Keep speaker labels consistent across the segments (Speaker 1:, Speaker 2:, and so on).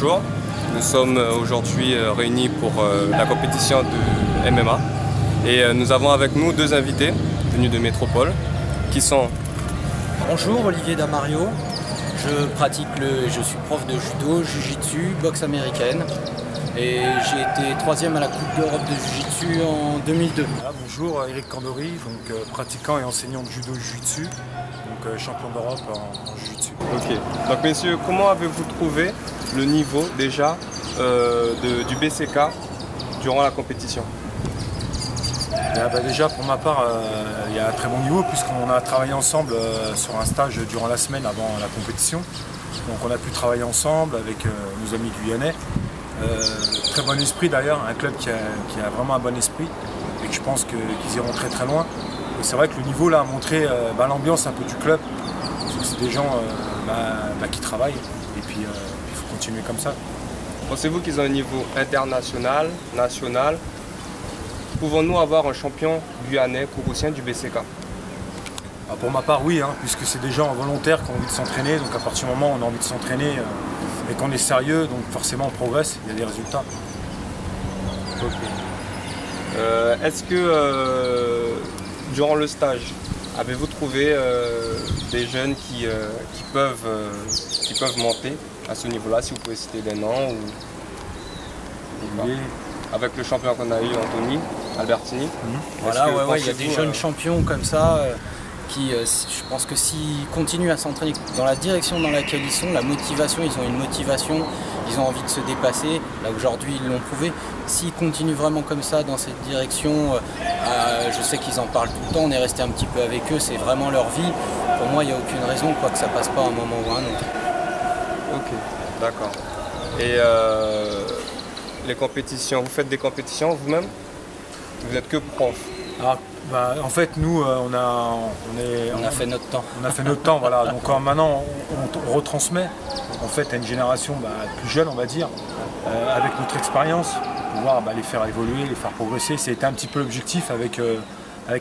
Speaker 1: Bonjour, nous sommes aujourd'hui réunis pour la compétition de MMA et nous avons avec nous deux invités venus de métropole qui sont...
Speaker 2: Bonjour, Olivier Damario, je suis prof de judo, jiu-jitsu, boxe américaine et j'ai été 3e à la Coupe d'Europe de jiu-jitsu en 2002.
Speaker 3: Bonjour, Eric Candori, donc pratiquant et enseignant de judo jiu-jitsu, donc champion d'Europe en jiu-jitsu.
Speaker 1: Ok, donc messieurs, comment avez-vous trouvé le niveau déjà du BCK durant la compétition?
Speaker 3: Déjà pour ma part, il y a un très bon niveau puisqu'on a travaillé ensemble sur un stage durant la semaine avant la compétition. Donc on a pu travailler ensemble avec nos amis guyanais. Très bon esprit d'ailleurs, un club qui a vraiment un bon esprit et que je pense qu'ils iront très très loin. Et c'est vrai que le niveau là a montré l'ambiance un peu du club. C'est des gens qui travaillent et puis il faut continuer comme ça.
Speaker 1: Pensez-vous qu'ils ont un niveau international, national? Pouvons-nous avoir un champion guyanais kouroussien du BCK?
Speaker 3: Pour ma part, oui, puisque c'est des gens volontaires qui ont envie de s'entraîner. Donc à partir du moment où on a envie de s'entraîner et qu'on est sérieux, donc forcément on progresse, il y a des résultats.
Speaker 1: Okay. Est-ce que durant le stage, avez-vous trouvé des jeunes qui peuvent monter à ce niveau-là, si vous pouvez citer des noms ou...
Speaker 3: Oui.
Speaker 1: Avec le champion qu'on a eu, Anthony Albertini.
Speaker 2: Voilà, il y a des jeunes champions comme ça qui, je pense que s'ils continuent à s'entraîner dans la direction dans laquelle ils sont, la motivation, ils ont une motivation, ils ont envie de se dépasser. Là aujourd'hui, ils l'ont prouvé. S'ils continuent vraiment comme ça dans cette direction, je sais qu'ils en parlent tout le temps, on est resté un petit peu avec eux, c'est vraiment leur vie. Pour moi, il n'y a aucune raison que ça passe pas à un moment ou à un autre.
Speaker 1: Ok, d'accord. Et les compétitions, vous faites des compétitions vous-même? Vous n'êtes que prof?
Speaker 3: En fait, nous, on a
Speaker 2: fait notre temps.
Speaker 3: On a fait notre temps, voilà. Donc maintenant, on retransmet en fait à une génération plus jeune, on va dire, avec notre expérience, pour pouvoir les faire évoluer, les faire progresser. C'était un petit peu l'objectif avec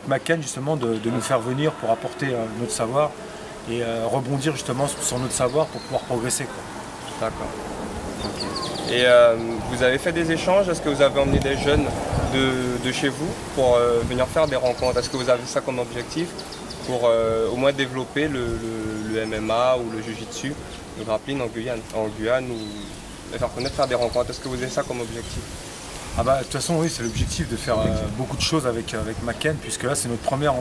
Speaker 3: Macken, justement, de nous faire venir pour apporter notre savoir et rebondir justement sur notre savoir pour pouvoir progresser.
Speaker 1: D'accord. Et vous avez fait des échanges? Est-ce que vous avez emmené des jeunes de chez vous pour venir faire des rencontres? Est-ce que vous avez ça comme objectif pour au moins développer le MMA ou le jiu-jitsu, le grappling en Guyane ou les faire connaître, faire des rencontres? Est-ce que vous avez ça comme objectif?
Speaker 3: De toute façon, oui, c'est l'objectif de faire beaucoup de choses avec Macken, puisque là c'est notre première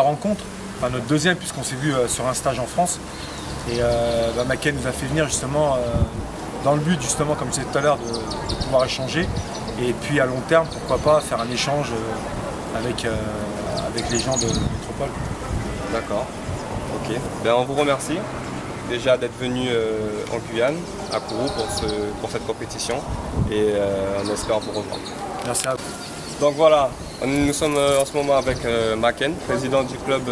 Speaker 3: rencontre, enfin notre deuxième puisqu'on s'est vu sur un stage en France. Et Macken nous a fait venir justement dans le but, justement, comme je disais tout à l'heure, de pouvoir échanger. Et puis à long terme, pourquoi pas faire un échange avec les gens de métropole. D'accord.
Speaker 1: Ok. On vous remercie déjà d'être venu en Guyane, à Kourou, pour cette compétition. Et on espère vous revoir.
Speaker 3: Merci à vous.
Speaker 1: Donc voilà, nous sommes en ce moment avec Macken, président du club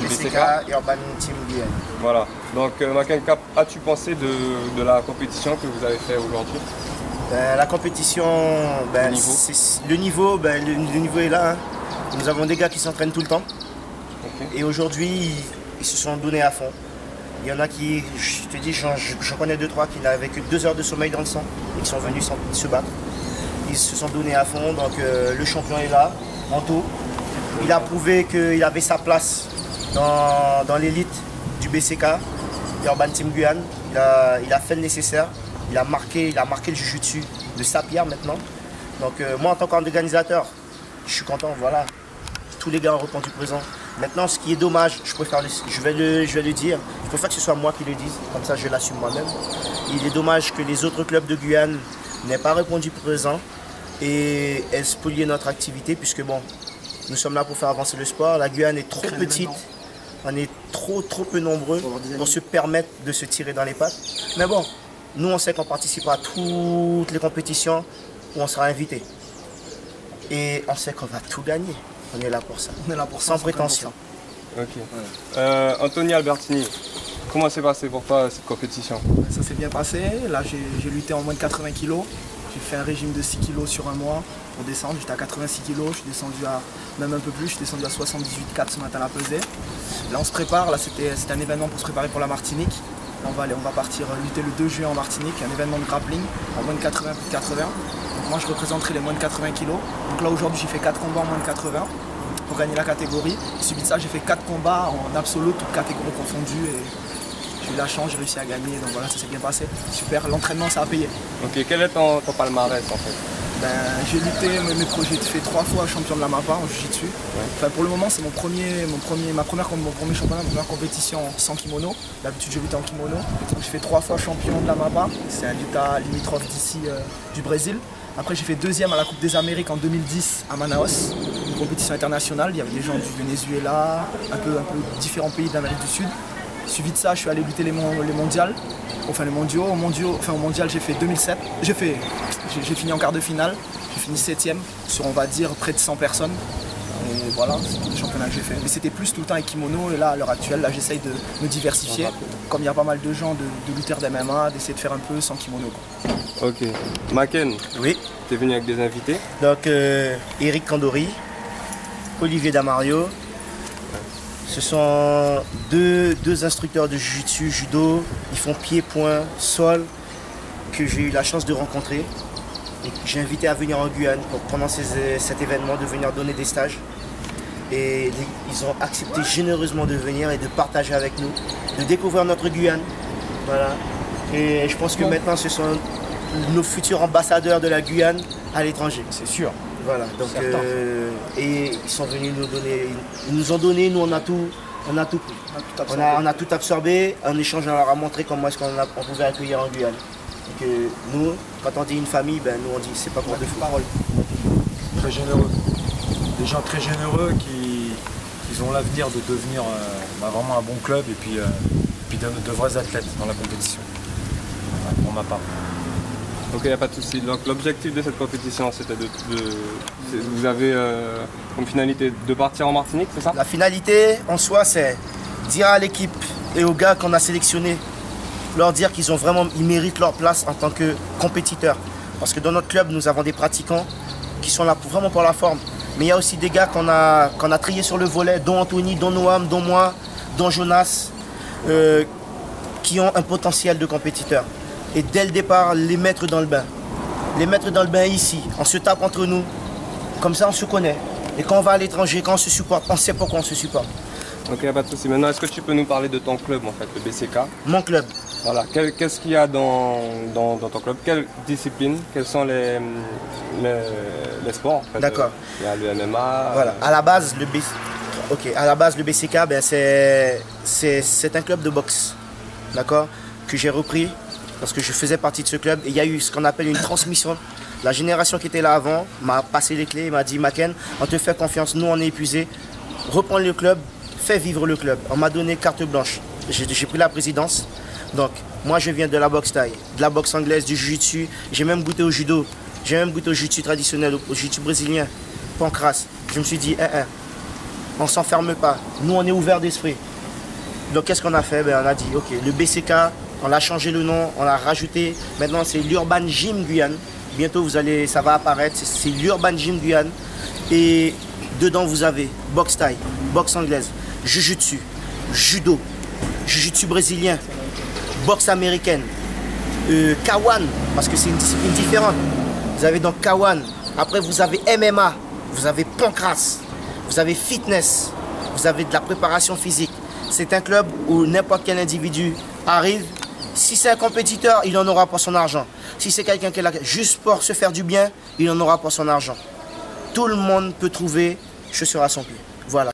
Speaker 1: du BCK
Speaker 4: Urban Team Guyane.
Speaker 1: Voilà. Donc Macken, qu'as-tu pensé de la compétition que vous avez fait aujourd'hui?
Speaker 4: La compétition, le niveau est là. Nous avons des gars qui s'entraînent tout le temps. Okay. Et aujourd'hui, ils se sont donnés à fond. Il y en a qui, je te dis, j'en connais 2-3 qui n'avaient que 2 heures de sommeil dans le sang et qui sont venus se battre. Ils se sont donnés à fond, donc le champion est là, Anto. Il a prouvé qu'il avait sa place dans l'élite du BCK, Urban Team Guyane. Il a fait le nécessaire. Il a marqué le jiu-jitsu de sa pierre maintenant. Donc moi en tant qu'organisateur, je suis content, voilà. Tous les gars ont répondu présent. Maintenant ce qui est dommage, je vais le dire, je préfère que ce soit moi qui le dise, comme ça je l'assume moi-même. Il est dommage que les autres clubs de Guyane n'aient pas répondu présent et aient spolié notre activité, puisque bon, nous sommes là pour faire avancer le sport. La Guyane est trop petite, on est trop peu nombreux pour se permettre de se tirer dans les pattes. Mais bon, nous, on sait qu'on participera à toutes les compétitions où on sera invité. Et on sait qu'on va tout gagner. On est là pour ça. On est là pour ça, sans prétention.
Speaker 1: Ok. Ouais. Anthony Albertini, comment s'est passé pour toi cette compétition?
Speaker 5: Ça s'est bien passé. Là, j'ai lutté en moins de 80 kg. J'ai fait un régime de 6 kg sur un mois pour descendre. J'étais à 86 kg. Je suis descendu à même un peu plus. Je suis descendu à 78,4 ce matin à la pesée. Là, on se prépare. Là, c'était un événement pour se préparer pour la Martinique. Là, on va partir lutter le 2 juillet en Martinique, un événement de grappling en moins de 80, plus de 80. Donc moi je représenterai les moins de 80 kg. Donc là aujourd'hui j'ai fait 4 combats en moins de 80 pour gagner la catégorie. Suite de ça j'ai fait 4 combats en absolu, toutes catégories confondues. Et j'ai eu la chance, j'ai réussi à gagner, donc voilà, ça s'est bien passé. Super, l'entraînement ça a payé.
Speaker 1: Ok, quel est ton palmarès en fait?
Speaker 5: J'ai lutté, j'ai fait 3 fois champion de la MAPA en jiu-jitsu. Ouais. Enfin, pour le moment, c'est mon premier championnat, ma première compétition sans kimono. D'habitude, je lutte en kimono. Donc, j'ai fait 3 fois champion de la MAPA. C'est un Utah limitrophe d'ici du Brésil. Après, j'ai fait 2e à la Coupe des Amériques en 2010 à Manaus, une compétition internationale. Il y avait des gens du Venezuela, un peu différents pays d'Amérique du Sud. Suivi de ça, je suis allé lutter les mondiaux. Au mondial, j'ai fait 2007. J'ai fini en quart de finale. J'ai fini 7e sur, on va dire, près de 100 personnes. Et voilà, c'est tous les championnats que j'ai fait. Mais c'était plus tout le temps avec kimono. Et là, à l'heure actuelle, j'essaye de me diversifier. Comme il y a pas mal de gens, de lutteurs d'MMA, d'essayer de faire un peu sans kimono, quoi.
Speaker 1: Ok. Maken,
Speaker 4: oui.
Speaker 1: Tu es venu avec des invités?
Speaker 4: Donc, Eric Kandori, Olivier Damario. Ce sont deux instructeurs de jiu-jitsu, judo. Ils font pied, point, sol, que j'ai eu la chance de rencontrer. Et que j'ai invité à venir en Guyane pendant cet événement, de venir donner des stages. Et ils ont accepté généreusement de venir et de partager avec nous, de découvrir notre Guyane. Voilà. Et je pense que maintenant, ce sont nos futurs ambassadeurs de la Guyane à l'étranger.
Speaker 5: C'est sûr.
Speaker 4: Voilà, donc et ils sont venus nous donner, ils nous ont donné, nous on a tout pris. On a tout absorbé, en échange on leur a montré comment est-ce qu'on pouvait accueillir en Guyane. Donc nous, quand on dit une famille, nous on dit c'est pas pour de parole.
Speaker 3: Très généreux. Des gens très généreux qui ont l'avenir de devenir vraiment un bon club et puis de vrais athlètes dans la compétition. Pour ma part.
Speaker 1: Ok, il n'y a pas de souci. Donc l'objectif de cette compétition, c'était vous avez comme finalité de partir en Martinique, c'est ça?
Speaker 4: La finalité en soi, c'est dire à l'équipe et aux gars qu'on a sélectionnés, leur dire ils méritent leur place en tant que compétiteurs. Parce que dans notre club, nous avons des pratiquants qui sont là vraiment pour la forme. Mais il y a aussi des gars qu'on a triés sur le volet, dont Anthony, dont Noam, dont moi, dont Jonas, qui ont un potentiel de compétiteurs. Et dès le départ, les mettre dans le bain. Les mettre dans le bain ici, on se tape entre nous, comme ça on se connaît. Et quand on va à l'étranger, quand on se supporte, on sait pourquoi on se supporte.
Speaker 1: Ok, pas de souci. Maintenant, est-ce que tu peux nous parler de ton club en fait, le BCK?
Speaker 4: Mon club.
Speaker 1: Voilà, qu'est-ce qu'il y a dans ton club? Quelles disciplines? Quels sont les sports en fait?
Speaker 4: D'accord.
Speaker 1: Il y a le MMA.
Speaker 4: Voilà, à la base, le BCK, c'est un club de boxe, d'accord, que j'ai repris. Parce que je faisais partie de ce club et il y a eu ce qu'on appelle une transmission. La génération qui était là avant m'a passé les clés et m'a dit Maken, on te fait confiance, nous on est épuisés, reprends le club, fais vivre le club. On m'a donné carte blanche, j'ai pris la présidence. Donc moi je viens de la boxe thaï, de la boxe anglaise, du jiu-jitsu, j'ai même goûté au judo, j'ai même goûté au jiu-jitsu traditionnel, au jiu-jitsu brésilien, pancras. Je me suis dit, on ne s'enferme pas, nous on est ouvert d'esprit. Donc qu'est-ce qu'on a fait? On a dit, ok, le BCK, on a changé le nom, on l'a rajouté. Maintenant, c'est l'Urban Gym Guyane. Bientôt, ça va apparaître. C'est l'Urban Gym Guyane. Et dedans, vous avez boxe thaï, boxe anglaise, jiu-jitsu, judo, jiu-jitsu brésilien, boxe américaine, Kawan, parce que c'est une discipline différente. Vous avez donc Kawan. Après, vous avez MMA, vous avez pancras, vous avez fitness, vous avez de la préparation physique. C'est un club où n'importe quel individu arrive. Si c'est un compétiteur, il en aura pour son argent. Si c'est quelqu'un qui est là juste pour se faire du bien, il en aura pour son argent. Tout le monde peut trouver chaussures à son pied. Voilà.